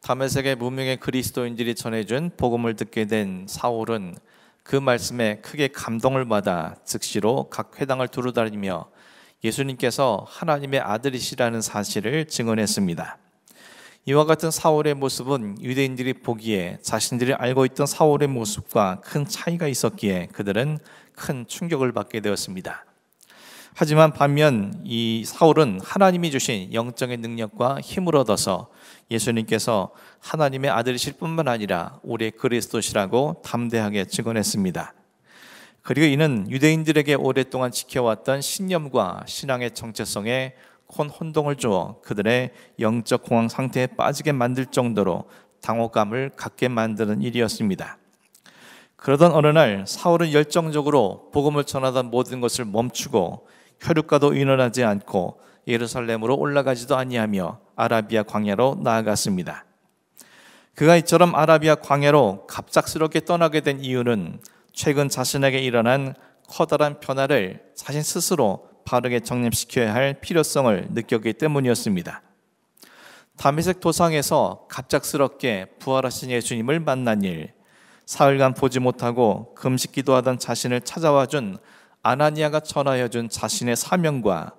다메섹의 무명의 그리스도인들이 전해준 복음을 듣게 된 사울은 그 말씀에 크게 감동을 받아 즉시로 각 회당을 두루다니며 예수님께서 하나님의 아들이시라는 사실을 증언했습니다. 이와 같은 사울의 모습은 유대인들이 보기에 자신들이 알고 있던 사울의 모습과 큰 차이가 있었기에 그들은 큰 충격을 받게 되었습니다. 하지만 반면 이 사울은 하나님이 주신 영적인 능력과 힘을 얻어서 예수님께서 하나님의 아들이실 뿐만 아니라 우리의 그리스도시라고 담대하게 증언했습니다. 그리고 이는 유대인들에게 오랫동안 지켜왔던 신념과 신앙의 정체성에 큰 혼동을 주어 그들의 영적 공황 상태에 빠지게 만들 정도로 당혹감을 갖게 만드는 일이었습니다. 그러던 어느 날 사울은 열정적으로 복음을 전하던 모든 것을 멈추고 혈육과도 의논하지 않고 예루살렘으로 올라가지도 아니하며 아라비아 광야로 나아갔습니다. 그가 이처럼 아라비아 광야로 갑작스럽게 떠나게 된 이유는 최근 자신에게 일어난 커다란 변화를 자신 스스로 바르게 정립시켜야 할 필요성을 느꼈기 때문이었습니다. 다메섹 도상에서 갑작스럽게 부활하신 예수님을 만난 일, 사흘간 보지 못하고 금식 기도하던 자신을 찾아와 준 아나니아가 전하여 준 자신의 사명과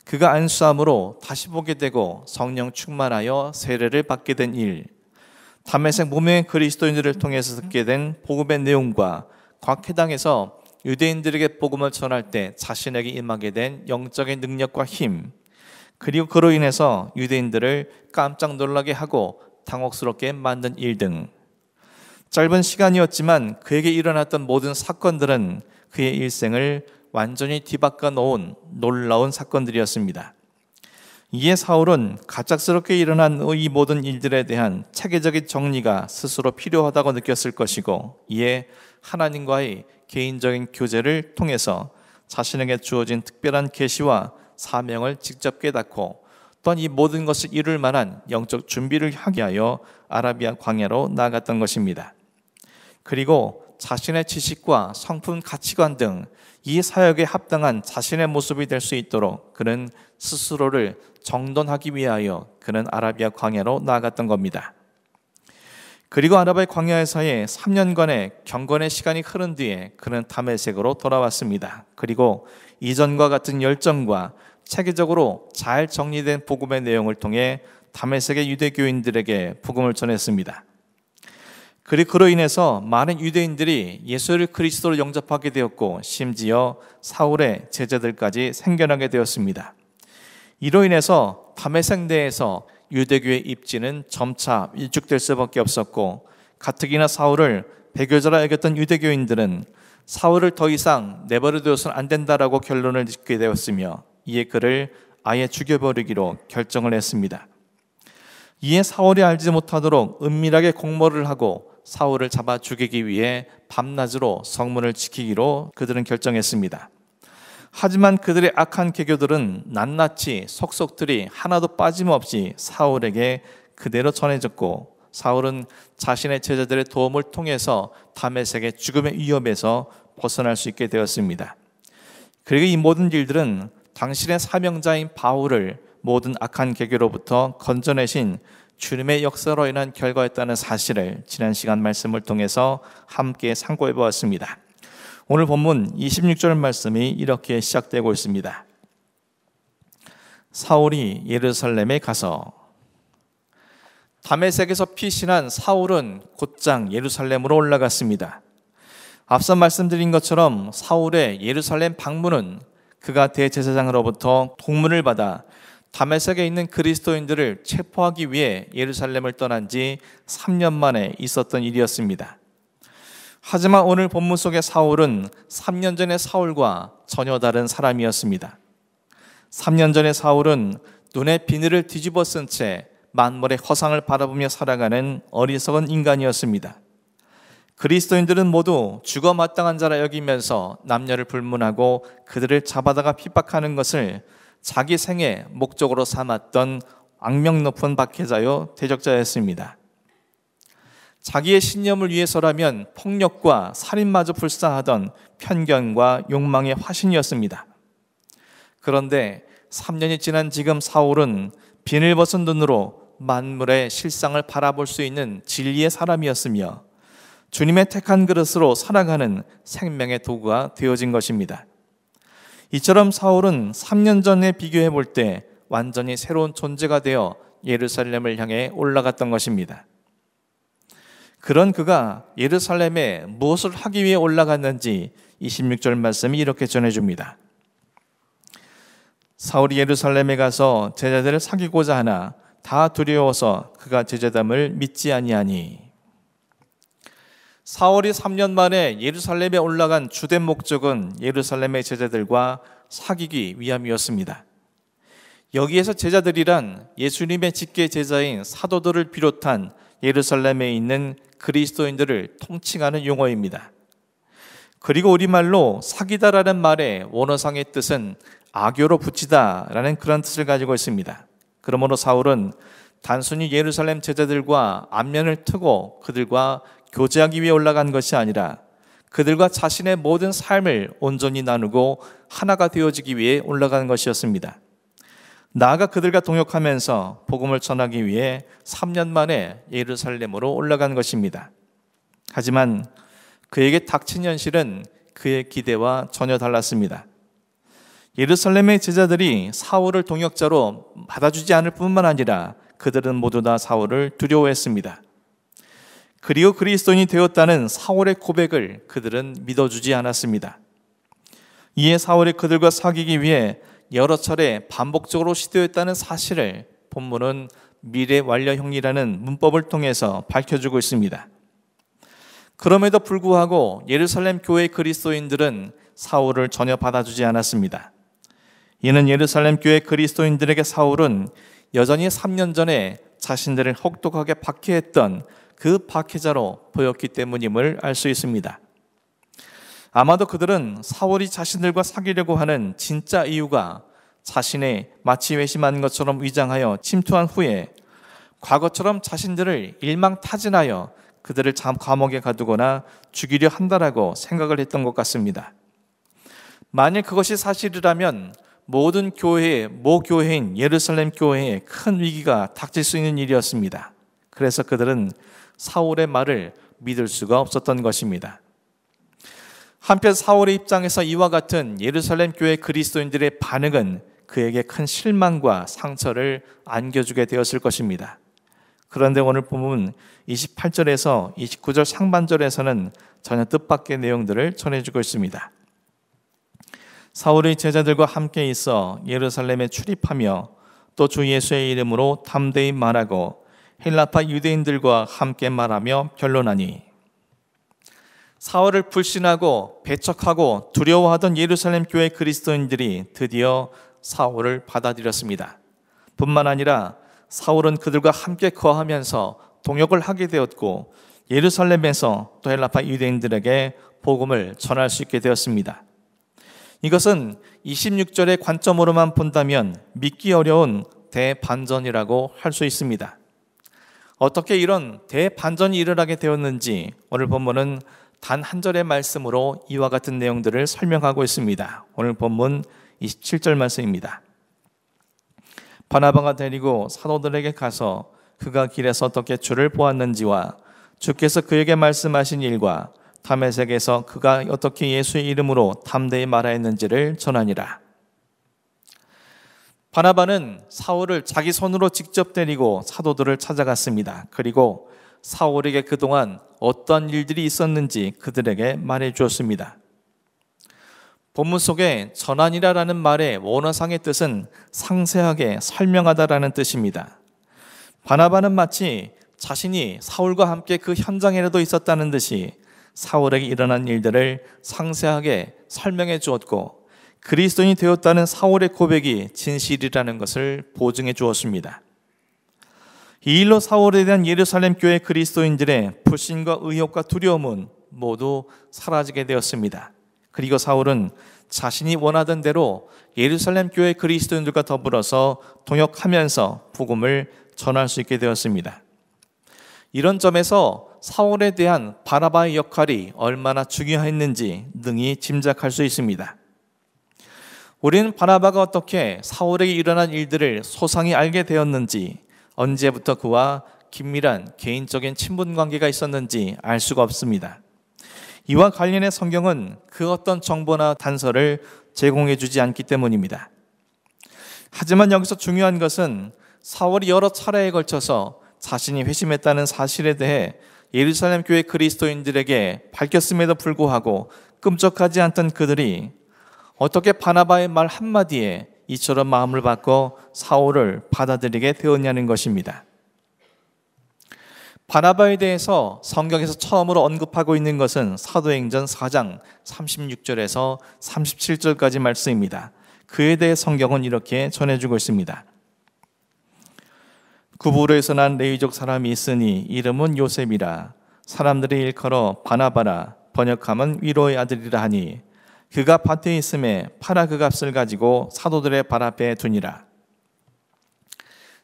그가 안수함으로 다시 보게 되고 성령 충만하여 세례를 받게 된 일, 다메섹 무명의 그리스도인들을 통해서 듣게 된 복음의 내용과 각 회당에서 유대인들에게 복음을 전할 때 자신에게 임하게 된 영적인 능력과 힘, 그리고 그로 인해서 유대인들을 깜짝 놀라게 하고 당혹스럽게 만든 일 등 짧은 시간이었지만 그에게 일어났던 모든 사건들은 그의 일생을 완전히 뒤바꿔 놓은 놀라운 사건들이었습니다. 이에 사울은 갑작스럽게 일어난 이 모든 일들에 대한 체계적인 정리가 스스로 필요하다고 느꼈을 것이고, 이에 하나님과의 개인적인 교제를 통해서 자신에게 주어진 특별한 계시와 사명을 직접 깨닫고 또한 이 모든 것을 이룰 만한 영적 준비를 하게 하여 아라비아 광야로 나아갔던 것입니다. 그리고 자신의 지식과 성품 가치관 등 이 사역에 합당한 자신의 모습이 될 수 있도록 그는 스스로를 정돈하기 위하여 그는 아라비아 광야로 나아갔던 겁니다. 그리고 아라비아 광야에서의 3년간의 경건의 시간이 흐른 뒤에 그는 다메섹으로 돌아왔습니다. 그리고 이전과 같은 열정과 체계적으로 잘 정리된 복음의 내용을 통해 다메섹의 유대교인들에게 복음을 전했습니다. 그리고 그로 인해서 많은 유대인들이 예수를 그리스도로 영접하게 되었고 심지어 사울의 제자들까지 생겨나게 되었습니다. 이로 인해서 다메섹 내에서 유대교의 입지는 점차 일축될 수밖에 없었고, 가뜩이나 사울을 배교자라 여겼던 유대교인들은 사울을 더 이상 내버려 두어서는 안 된다라고 결론을 짓게 되었으며 이에 그를 아예 죽여버리기로 결정을 했습니다. 이에 사울이 알지 못하도록 은밀하게 공모를 하고 사울을 잡아 죽이기 위해 밤낮으로 성문을 지키기로 그들은 결정했습니다. 하지만 그들의 악한 계교들은 낱낱이 속속들이 하나도 빠짐없이 사울에게 그대로 전해졌고, 사울은 자신의 제자들의 도움을 통해서 다메섹의 죽음의 위협에서 벗어날 수 있게 되었습니다. 그리고 이 모든 일들은 당신의 사명자인 바울을 모든 악한 계교로부터 건져내신 주님의 역사로 인한 결과였다는 사실을 지난 시간 말씀을 통해서 함께 상고해 보았습니다. 오늘 본문 26절 말씀이 이렇게 시작되고 있습니다. 사울이 예루살렘에 가서. 다메섹에서 피신한 사울은 곧장 예루살렘으로 올라갔습니다. 앞서 말씀드린 것처럼 사울의 예루살렘 방문은 그가 대제사장으로부터 통문을 받아 다메섹에 있는 그리스도인들을 체포하기 위해 예루살렘을 떠난 지 3년 만에 있었던 일이었습니다. 하지만 오늘 본문 속의 사울은 3년 전의 사울과 전혀 다른 사람이었습니다. 3년 전의 사울은 눈에 비늘을 뒤집어 쓴 채 만물의 허상을 바라보며 살아가는 어리석은 인간이었습니다. 그리스도인들은 모두 죽어 마땅한 자라 여기면서 남녀를 불문하고 그들을 잡아다가 핍박하는 것을 자기 생의 목적으로 삼았던 악명 높은 박해자요 대적자였습니다. 자기의 신념을 위해서라면 폭력과 살인마저 불사하던 편견과 욕망의 화신이었습니다. 그런데 3년이 지난 지금 사울은 비늘 벗은 눈으로 만물의 실상을 바라볼 수 있는 진리의 사람이었으며 주님의 택한 그릇으로 살아가는 생명의 도구가 되어진 것입니다. 이처럼 사울은 3년 전에 비교해 볼 때 완전히 새로운 존재가 되어 예루살렘을 향해 올라갔던 것입니다. 그런 그가 예루살렘에 무엇을 하기 위해 올라갔는지 26절 말씀이 이렇게 전해줍니다. 사울이 예루살렘에 가서 제자들을 사귀고자 하나 다 두려워서 그가 제자됨을 믿지 아니하니. 사울이 3년 만에 예루살렘에 올라간 주된 목적은 예루살렘의 제자들과 사귀기 위함이었습니다. 여기에서 제자들이란 예수님의 직계 제자인 사도들을 비롯한 예루살렘에 있는 그리스도인들을 통칭하는 용어입니다. 그리고 우리말로 사귀다라는 말의 원어상의 뜻은 악교로 붙이다라는 그런 뜻을 가지고 있습니다. 그러므로 사울은 단순히 예루살렘 제자들과 안면을 트고 그들과 교제하기 위해 올라간 것이 아니라 그들과 자신의 모든 삶을 온전히 나누고 하나가 되어지기 위해 올라간 것이었습니다. 나아가 그들과 동역하면서 복음을 전하기 위해 3년 만에 예루살렘으로 올라간 것입니다. 하지만 그에게 닥친 현실은 그의 기대와 전혀 달랐습니다. 예루살렘의 제자들이 사울을 동역자로 받아주지 않을 뿐만 아니라 그들은 모두 다 사울을 두려워했습니다. 그리고 그리스도인이 되었다는 사울의 고백을 그들은 믿어주지 않았습니다. 이에 사울이 그들과 사귀기 위해 여러 차례 반복적으로 시도했다는 사실을 본문은 미래 완료형이라는 문법을 통해서 밝혀주고 있습니다. 그럼에도 불구하고 예루살렘 교회 그리스도인들은 사울을 전혀 받아주지 않았습니다. 이는 예루살렘 교회 그리스도인들에게 사울은 여전히 3년 전에 자신들을 혹독하게 박해했던 그 박해자로 보였기 때문임을 알 수 있습니다. 아마도 그들은 사울이 자신들과 사귀려고 하는 진짜 이유가 자신의 마치 회심한 것처럼 위장하여 침투한 후에 과거처럼 자신들을 일망타진하여 그들을 감옥에 가두거나 죽이려 한다라고 생각을 했던 것 같습니다. 만일 그것이 사실이라면 모든 교회의 모 교회인 예루살렘 교회에 큰 위기가 닥칠 수 있는 일이었습니다. 그래서 그들은 사울의 말을 믿을 수가 없었던 것입니다. 한편 사울의 입장에서 이와 같은 예루살렘 교회 그리스도인들의 반응은 그에게 큰 실망과 상처를 안겨주게 되었을 것입니다. 그런데 오늘 본문 28절에서 29절 상반절에서는 전혀 뜻밖의 내용들을 전해주고 있습니다. 사울의 제자들과 함께 있어 예루살렘에 출입하며 또 주 예수의 이름으로 담대히 말하고 헬라파 유대인들과 함께 말하며 변론하니. 사울을 불신하고 배척하고 두려워하던 예루살렘 교회 그리스도인들이 드디어 사울을 받아들였습니다. 뿐만 아니라 사울은 그들과 함께 거하면서 동역을 하게 되었고 예루살렘에서 또 헬라파 유대인들에게 복음을 전할 수 있게 되었습니다. 이것은 26절의 관점으로만 본다면 믿기 어려운 대반전이라고 할 수 있습니다. 어떻게 이런 대반전이 일어나게 되었는지 오늘 본문은 단 한 절의 말씀으로 이와 같은 내용들을 설명하고 있습니다. 오늘 본문 27절 말씀입니다. 바나바가 데리고 사도들에게 가서 그가 길에서 어떻게 주를 보았는지와 주께서 그에게 말씀하신 일과 다메섹에서 그가 어떻게 예수의 이름으로 담대히 말하였는지를 전하니라. 바나바는 사울을 자기 손으로 직접 데리고 사도들을 찾아갔습니다. 그리고 사울에게 그동안 어떤 일들이 있었는지 그들에게 말해 주었습니다. 본문 속에 전하니라라는 말의 원어상의 뜻은 상세하게 설명하다라는 뜻입니다. 바나바는 마치 자신이 사울과 함께 그 현장에라도 있었다는 듯이 사울에게 일어난 일들을 상세하게 설명해 주었고 그리스도인이 되었다는 사울의 고백이 진실이라는 것을 보증해 주었습니다. 이 일로 사울에 대한 예루살렘 교회 그리스도인들의 불신과 의혹과 두려움은 모두 사라지게 되었습니다. 그리고 사울은 자신이 원하던 대로 예루살렘 교회 그리스도인들과 더불어서 동역하면서 복음을 전할 수 있게 되었습니다. 이런 점에서 사울에 대한 바나바의 역할이 얼마나 중요했는지 능히 짐작할 수 있습니다. 우리는 바나바가 어떻게 사울에게 일어난 일들을 소상히 알게 되었는지 언제부터 그와 긴밀한 개인적인 친분 관계가 있었는지 알 수가 없습니다. 이와 관련해 성경은 그 어떤 정보나 단서를 제공해 주지 않기 때문입니다. 하지만 여기서 중요한 것은 사울이 여러 차례에 걸쳐서 자신이 회심했다는 사실에 대해 예루살렘 교회 그리스도인들에게 밝혔음에도 불구하고 끔찍하지 않던 그들이 어떻게 바나바의 말 한마디에 이처럼 마음을 바꿔 사울을 받아들이게 되었냐는 것입니다. 바나바에 대해서 성경에서 처음으로 언급하고 있는 것은 사도행전 4장 36절에서 37절까지 말씀입니다. 그에 대해 성경은 이렇게 전해주고 있습니다. 구브로에서 난 레위족 사람이 있으니 이름은 요셉이라. 사람들이 일컬어 바나바라, 번역하면 위로의 아들이라 하니 그가 밭에 있음에 팔아 그 값을 가지고 사도들의 발 앞에 두니라.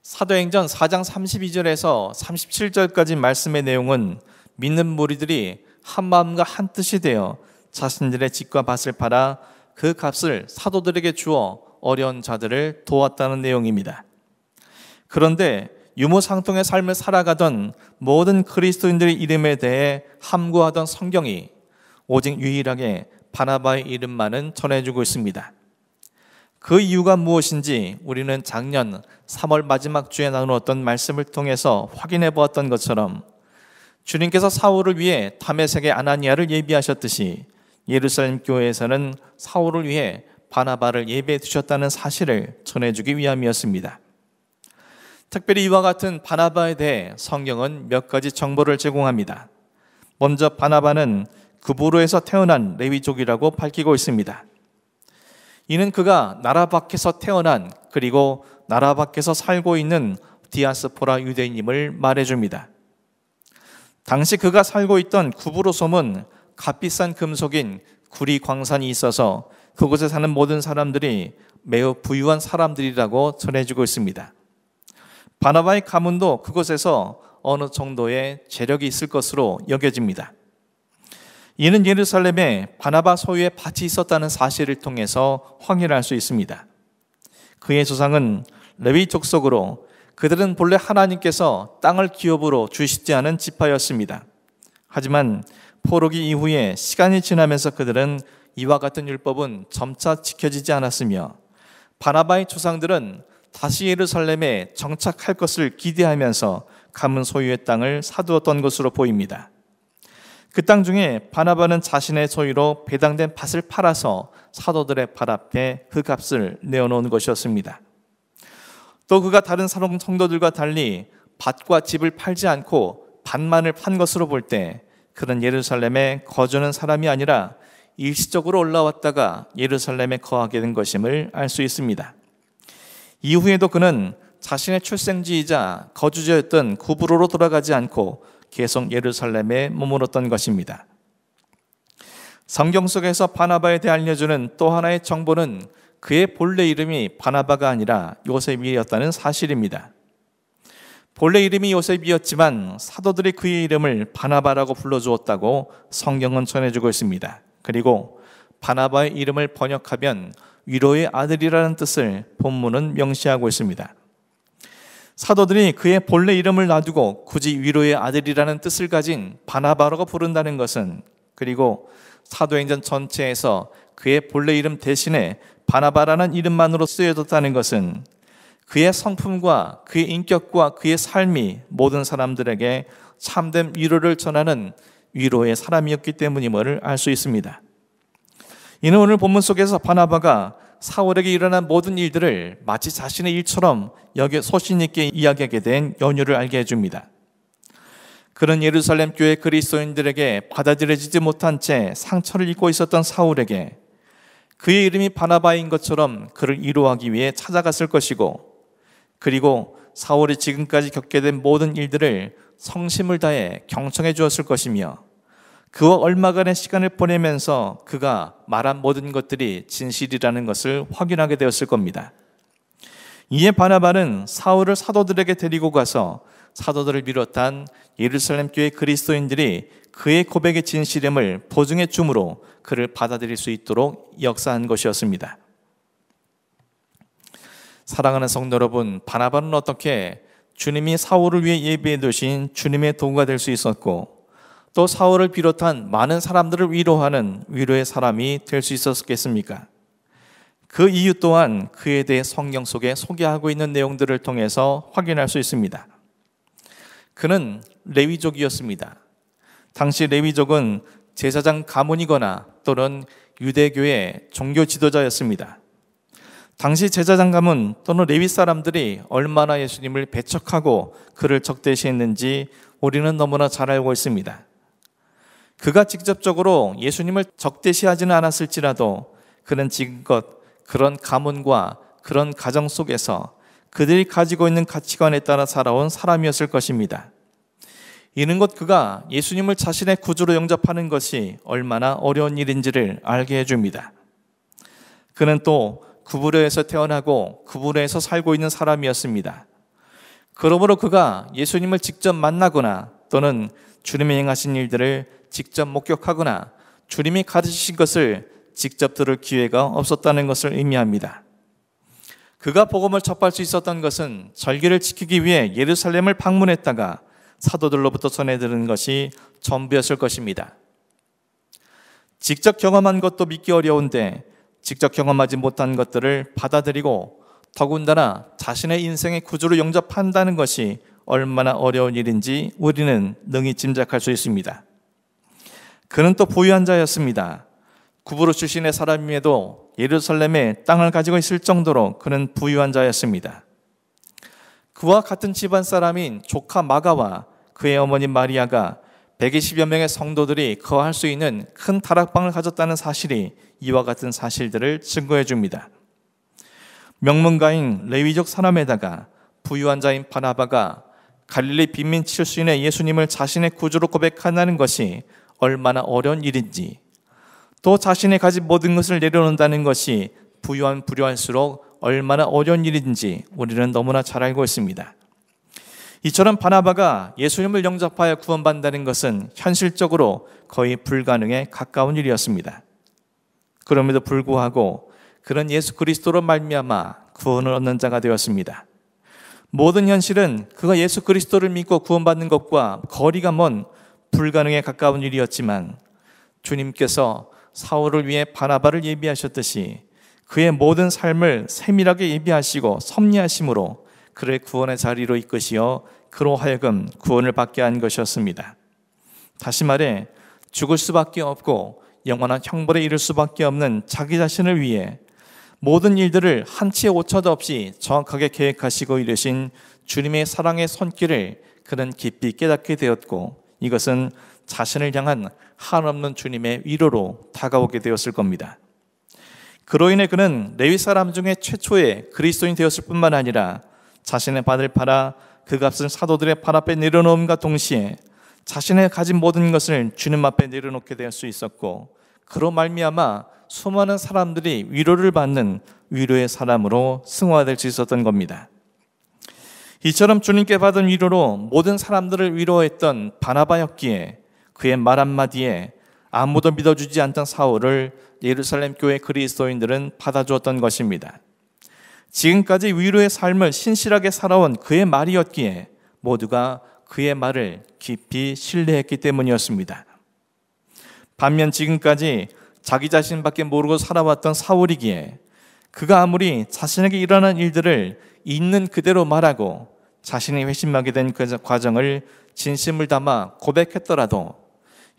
사도행전 4장 32절에서 37절까지 말씀의 내용은 믿는 무리들이 한 마음과 한 뜻이 되어 자신들의 집과 밭을 팔아 그 값을 사도들에게 주어 어려운 자들을 도왔다는 내용입니다. 그런데 유무상통의 삶을 살아가던 모든 그리스도인들의 이름에 대해 함구하던 성경이 오직 유일하게 바나바의 이름만은 전해주고 있습니다. 그 이유가 무엇인지 우리는 작년 3월 마지막 주에 나누었던 말씀을 통해서 확인해 보았던 것처럼 주님께서 사울을 위해 다메섹의 아나니아를 예비하셨듯이 예루살렘 교회에서는 사울을 위해 바나바를 예비해 두셨다는 사실을 전해주기 위함이었습니다. 특별히 이와 같은 바나바에 대해 성경은 몇 가지 정보를 제공합니다. 먼저 바나바는 구브로에서 태어난 레위족이라고 밝히고 있습니다. 이는 그가 나라 밖에서 태어난 그리고 나라 밖에서 살고 있는 디아스포라 유대인임을 말해줍니다. 당시 그가 살고 있던 구브로 섬은 값비싼 금속인 구리 광산이 있어서 그곳에 사는 모든 사람들이 매우 부유한 사람들이라고 전해주고 있습니다. 바나바의 가문도 그곳에서 어느 정도의 재력이 있을 것으로 여겨집니다. 이는 예루살렘에 바나바 소유의 밭이 있었다는 사실을 통해서 확인할 수 있습니다. 그의 조상은 레위 족속으로 그들은 본래 하나님께서 땅을 기업으로 주시지 않은 지파였습니다. 하지만 포로기 이후에 시간이 지나면서 그들은 이와 같은 율법은 점차 지켜지지 않았으며 바나바의 조상들은 다시 예루살렘에 정착할 것을 기대하면서 가문 소유의 땅을 사두었던 것으로 보입니다. 그 땅 중에 바나바는 자신의 소유로 배당된 밭을 팔아서 사도들의 발 앞에 그 값을 내어놓은 것이었습니다. 또 그가 다른 성도들과 달리 밭과 집을 팔지 않고 밭만을 판 것으로 볼 때 그는 예루살렘에 거주하는 사람이 아니라 일시적으로 올라왔다가 예루살렘에 거하게 된 것임을 알 수 있습니다. 이후에도 그는 자신의 출생지이자 거주지였던 구브로로 돌아가지 않고 계속 예루살렘에 머물렀던 것입니다. 성경 속에서 바나바에 대해 알려주는 또 하나의 정보는 그의 본래 이름이 바나바가 아니라 요셉이었다는 사실입니다. 본래 이름이 요셉이었지만 사도들이 그의 이름을 바나바라고 불러주었다고 성경은 전해주고 있습니다. 그리고 바나바의 이름을 번역하면 위로의 아들이라는 뜻을 본문은 명시하고 있습니다. 사도들이 그의 본래 이름을 놔두고 굳이 위로의 아들이라는 뜻을 가진 바나바라고 부른다는 것은, 그리고 사도행전 전체에서 그의 본래 이름 대신에 바나바라는 이름만으로 쓰여졌다는 것은 그의 성품과 그의 인격과 그의 삶이 모든 사람들에게 참된 위로를 전하는 위로의 사람이었기 때문임을 알 수 있습니다. 이는 오늘 본문 속에서 바나바가 사울에게 일어난 모든 일들을 마치 자신의 일처럼 소신 있게 이야기하게 된 연유를 알게 해줍니다. 그는 예루살렘 교회 그리스도인들에게 받아들여지지 못한 채 상처를 입고 있었던 사울에게 그의 이름이 바나바인 것처럼 그를 위로하기 위해 찾아갔을 것이고, 그리고 사울이 지금까지 겪게 된 모든 일들을 성심을 다해 경청해 주었을 것이며, 그와 얼마간의 시간을 보내면서 그가 말한 모든 것들이 진실이라는 것을 확인하게 되었을 겁니다. 이에 바나바는 사울을 사도들에게 데리고 가서 사도들을 비롯한 예루살렘 교회 그리스도인들이 그의 고백의 진실임을 보증해 줌으로 그를 받아들일 수 있도록 역사한 것이었습니다. 사랑하는 성도 여러분, 바나바는 어떻게 주님이 사울을 위해 예비해 두신 주님의 도구가 될 수 있었고, 또 사울을 비롯한 많은 사람들을 위로하는 위로의 사람이 될 수 있었겠습니까? 그 이유 또한 그에 대해 성경 속에 소개하고 있는 내용들을 통해서 확인할 수 있습니다. 그는 레위족이었습니다. 당시 레위족은 제사장 가문이거나 또는 유대교의 종교 지도자였습니다. 당시 제사장 가문 또는 레위 사람들이 얼마나 예수님을 배척하고 그를 적대시했는지 우리는 너무나 잘 알고 있습니다. 그가 직접적으로 예수님을 적대시하지는 않았을지라도 그는 지금껏 그런 가문과 그런 가정 속에서 그들이 가지고 있는 가치관에 따라 살아온 사람이었을 것입니다. 이는 곧 그가 예수님을 자신의 구주로 영접하는 것이 얼마나 어려운 일인지를 알게 해줍니다. 그는 또 구부로에서 태어나고 구부로에서 살고 있는 사람이었습니다. 그러므로 그가 예수님을 직접 만나거나 또는 주님이 행하신 일들을 직접 목격하거나 주님이 가르치신 것을 직접 들을 기회가 없었다는 것을 의미합니다. 그가 복음을 접할 수 있었던 것은 절기를 지키기 위해 예루살렘을 방문했다가 사도들로부터 전해 들은 것이 전부였을 것입니다. 직접 경험한 것도 믿기 어려운데 직접 경험하지 못한 것들을 받아들이고 더군다나 자신의 인생의 구주로 영접한다는 것이 얼마나 어려운 일인지 우리는 능히 짐작할 수 있습니다. 그는 또 부유한 자였습니다. 구부로 출신의 사람임에도 예루살렘에 땅을 가지고 있을 정도로 그는 부유한 자였습니다. 그와 같은 집안 사람인 조카 마가와 그의 어머니 마리아가 120여 명의 성도들이 거할 수 있는 큰 다락방을 가졌다는 사실이 이와 같은 사실들을 증거해 줍니다. 명문가인 레위족 사람에다가 부유한 자인 바나바가 갈릴리 빈민 출신의 예수님을 자신의 구주로 고백한다는 것이 얼마나 어려운 일인지, 또 자신이 가진 모든 것을 내려놓는다는 것이 부유한 불효할수록 얼마나 어려운 일인지 우리는 너무나 잘 알고 있습니다. 이처럼 바나바가 예수님을 영접하여 구원받는다는 것은 현실적으로 거의 불가능에 가까운 일이었습니다. 그럼에도 불구하고 그는 예수 그리스도로 말미암아 구원을 얻는 자가 되었습니다. 모든 현실은 그가 예수 그리스도를 믿고 구원받는 것과 거리가 먼 불가능에 가까운 일이었지만 주님께서 사울을 위해 바나바를 예비하셨듯이 그의 모든 삶을 세밀하게 예비하시고 섭리하심으로 그를 구원의 자리로 이끄시어 그로 하여금 구원을 받게 한 것이었습니다. 다시 말해 죽을 수밖에 없고 영원한 형벌에 이를 수밖에 없는 자기 자신을 위해 모든 일들을 한치의 오차도 없이 정확하게 계획하시고 이르신 주님의 사랑의 손길을 그는 깊이 깨닫게 되었고, 이것은 자신을 향한 한없는 주님의 위로로 다가오게 되었을 겁니다. 그로 인해 그는 레위 사람 중에 최초의 그리스도인 되었을 뿐만 아니라 자신의 발을 팔아 그 값을 사도들의 발 앞에 내려놓음과 동시에 자신의 가진 모든 것을 주님 앞에 내려놓게 될 수 있었고, 그로 말미암아 수많은 사람들이 위로를 받는 위로의 사람으로 승화될 수 있었던 겁니다. 이처럼 주님께 받은 위로로 모든 사람들을 위로했던 바나바였기에 그의 말 한마디에 아무도 믿어주지 않던 사울을 예루살렘 교회 그리스도인들은 받아주었던 것입니다. 지금까지 위로의 삶을 신실하게 살아온 그의 말이었기에 모두가 그의 말을 깊이 신뢰했기 때문이었습니다. 반면 지금까지 자기 자신밖에 모르고 살아왔던 사울이기에 그가 아무리 자신에게 일어난 일들을 있는 그대로 말하고 자신이 회심하게 된 그 과정을 진심을 담아 고백했더라도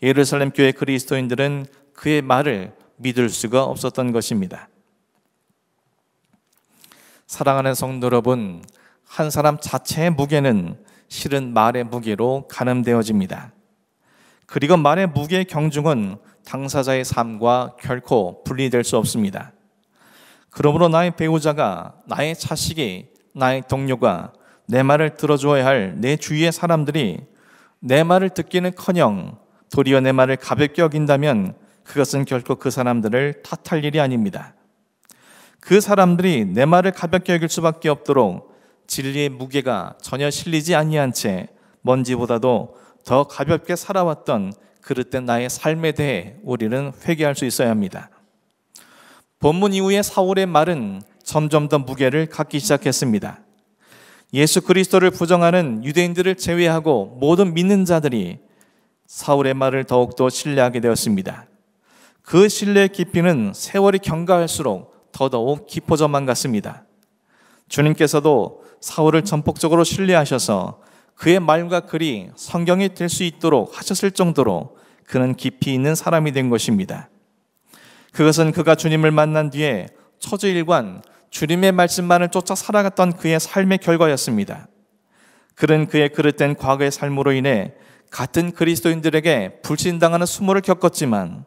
예루살렘 교회 그리스도인들은 그의 말을 믿을 수가 없었던 것입니다. 사랑하는 성도 여러분, 한 사람 자체의 무게는 실은 말의 무게로 가늠되어집니다. 그리고 말의 무게의 경중은 당사자의 삶과 결코 분리될 수 없습니다. 그러므로 나의 배우자가, 나의 자식이, 나의 동료가 내 말을 들어줘야 할 내 주위의 사람들이 내 말을 듣기는커녕 도리어 내 말을 가볍게 여긴다면 그것은 결코 그 사람들을 탓할 일이 아닙니다. 그 사람들이 내 말을 가볍게 여길 수밖에 없도록 진리의 무게가 전혀 실리지 아니한 채 먼지보다도 더 가볍게 살아왔던 그릇된 나의 삶에 대해 우리는 회개할 수 있어야 합니다. 본문 이후에 사울의 말은 점점 더 무게를 갖기 시작했습니다. 예수 그리스도를 부정하는 유대인들을 제외하고 모든 믿는 자들이 사울의 말을 더욱더 신뢰하게 되었습니다. 그 신뢰의 깊이는 세월이 경과할수록 더더욱 깊어져만 갔습니다. 주님께서도 사울을 전폭적으로 신뢰하셔서 그의 말과 글이 성경이 될 수 있도록 하셨을 정도로 그는 깊이 있는 사람이 된 것입니다. 그것은 그가 주님을 만난 뒤에 초저일관 주님의 말씀만을 쫓아 살아갔던 그의 삶의 결과였습니다. 그는 그의 그릇된 과거의 삶으로 인해 같은 그리스도인들에게 불신당하는 수모를 겪었지만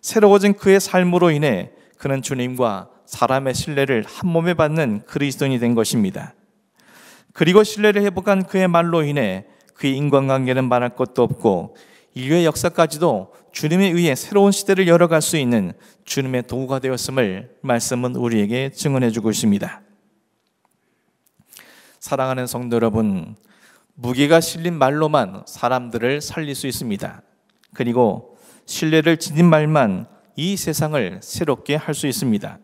새로워진 그의 삶으로 인해 그는 주님과 사람의 신뢰를 한 몸에 받는 그리스도인이 된 것입니다. 그리고 신뢰를 회복한 그의 말로 인해 그의 인간관계는 말할 것도 없고 인류의 역사까지도 주님에 의해 새로운 시대를 열어갈 수 있는 주님의 도구가 되었음을 말씀은 우리에게 증언해 주고 있습니다. 사랑하는 성도 여러분, 무게가 실린 말로만 사람들을 살릴 수 있습니다. 그리고 신뢰를 지닌 말만 이 세상을 새롭게 할 수 있습니다.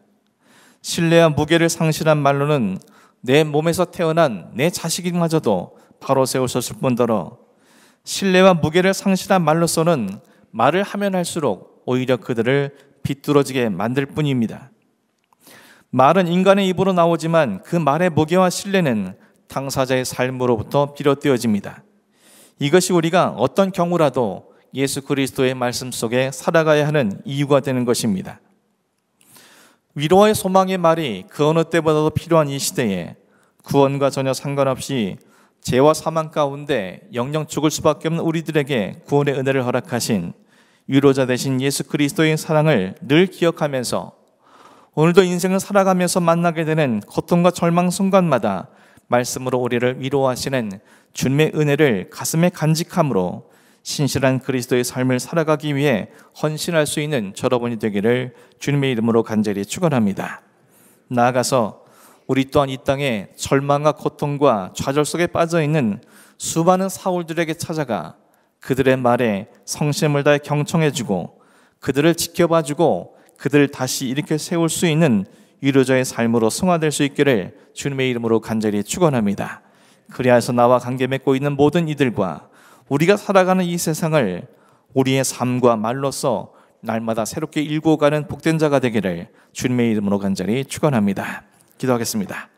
신뢰와 무게를 상실한 말로는 내 몸에서 태어난 내 자식이마저도 바로 세우셨을 뿐더러 신뢰와 무게를 상실한 말로서는 말을 하면 할수록 오히려 그들을 비뚤어지게 만들 뿐입니다. 말은 인간의 입으로 나오지만 그 말의 무게와 신뢰는 당사자의 삶으로부터 비롯되어집니다. 이것이 우리가 어떤 경우라도 예수 그리스도의 말씀 속에 살아가야 하는 이유가 되는 것입니다. 위로와의 소망의 말이 그 어느 때보다도 필요한 이 시대에 구원과 전혀 상관없이 죄와 사망 가운데 영영 죽을 수밖에 없는 우리들에게 구원의 은혜를 허락하신 위로자 되신 예수 그리스도의 사랑을 늘 기억하면서 오늘도 인생을 살아가면서 만나게 되는 고통과 절망 순간마다 말씀으로 우리를 위로하시는 주님의 은혜를 가슴에 간직함으로 신실한 그리스도의 삶을 살아가기 위해 헌신할 수 있는 여러분이 되기를 주님의 이름으로 간절히 축원합니다. 나아가서 우리 또한 이 땅에 절망과 고통과 좌절 속에 빠져있는 수많은 사울들에게 찾아가 그들의 말에 성심을 다해 경청해주고 그들을 지켜봐주고 그들을 다시 일으켜 세울 수 있는 위로자의 삶으로 승화될 수 있기를 주님의 이름으로 간절히 축원합니다. 그리하여서 나와 관계 맺고 있는 모든 이들과 우리가 살아가는 이 세상을 우리의 삶과 말로써 날마다 새롭게 일구어가는 복된 자가 되기를 주님의 이름으로 간절히 축원합니다. 기도하겠습니다.